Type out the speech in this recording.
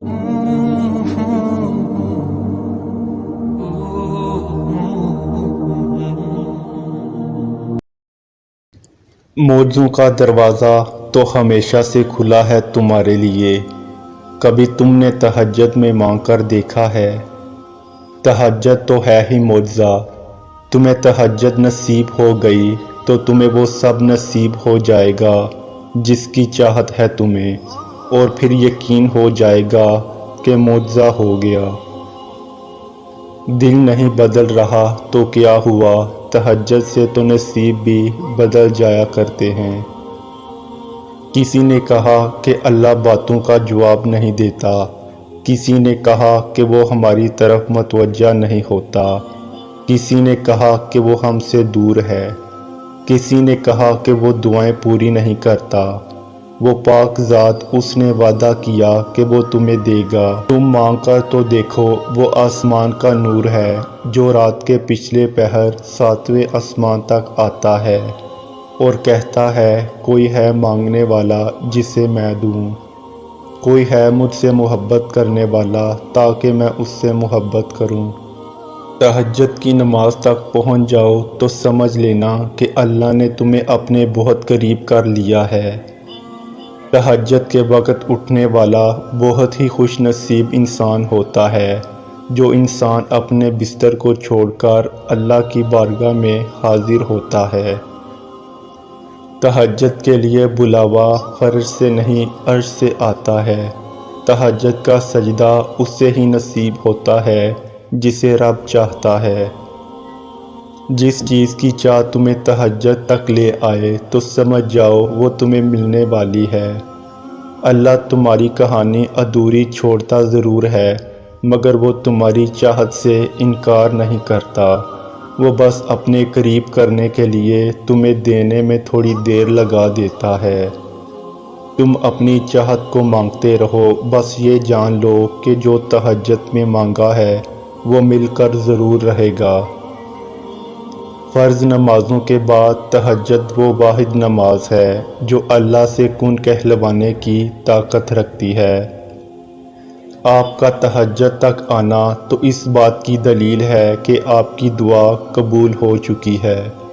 मौजों का दरवाज़ा तो हमेशा से खुला है तुम्हारे लिए। कभी तुमने तहज्जुद में मांग कर देखा है? तहज्जुद तो है ही मौजज़ा। तुम्हें तहज्जुद नसीब हो गई तो तुम्हें वो सब नसीब हो जाएगा जिसकी चाहत है तुम्हें, और फिर यकीन हो जाएगा कि मौजज़ा हो गया। दिल नहीं बदल रहा तो क्या हुआ, तहज्जुद से तो नसीब भी बदल जाया करते हैं। किसी ने कहा कि अल्लाह बातों का जवाब नहीं देता, किसी ने कहा कि वो हमारी तरफ मतवज्जा नहीं होता, किसी ने कहा कि वो हमसे दूर है, किसी ने कहा कि वो दुआएं पूरी नहीं करता। वो पाक ज़ात, उसने वादा किया कि वो तुम्हें देगा। तुम मांग कर तो देखो, वो आसमान का नूर है जो रात के पिछले पहर 7वें आसमान तक आता है और कहता है, कोई है मांगने वाला जिसे मैं दूं, कोई है मुझसे मोहब्बत करने वाला ताकि मैं उससे मोहब्बत करूं। तहज्जुद की नमाज तक पहुंच जाओ तो समझ लेना कि अल्लाह ने तुम्हें अपने बहुत करीब कर लिया है। तहज्जुद के वक़्त उठने वाला बहुत ही खुश नसीब इंसान होता है, जो इंसान अपने बिस्तर को छोड़कर अल्लाह की बारगाह में हाजिर होता है। तहज्जुद के लिए बुलावा फ़र्श से नहीं अर्श से आता है। तहज्जुद का सजदा उससे ही नसीब होता है जिसे रब चाहता है। जिस चीज़ की चाह तुम्हें तहज्जुद तक ले आए तो समझ जाओ वो तुम्हें मिलने वाली है। अल्लाह तुम्हारी कहानी अधूरी छोड़ता ज़रूर है, मगर वो तुम्हारी चाहत से इनकार नहीं करता। वो बस अपने करीब करने के लिए तुम्हें देने में थोड़ी देर लगा देता है। तुम अपनी चाहत को मांगते रहो, बस ये जान लो कि जो तहज्जुद में मांगा है वो मिलकर ज़रूर रहेगा। फ़र्ज़ नमाज़ों के बाद तहज्जुद वो वाहिद नमाज है जो अल्लाह से कुन कहलवाने की ताकत रखती है। आपका तहज्जुद तक आना तो इस बात की दलील है कि आपकी दुआ कबूल हो चुकी है।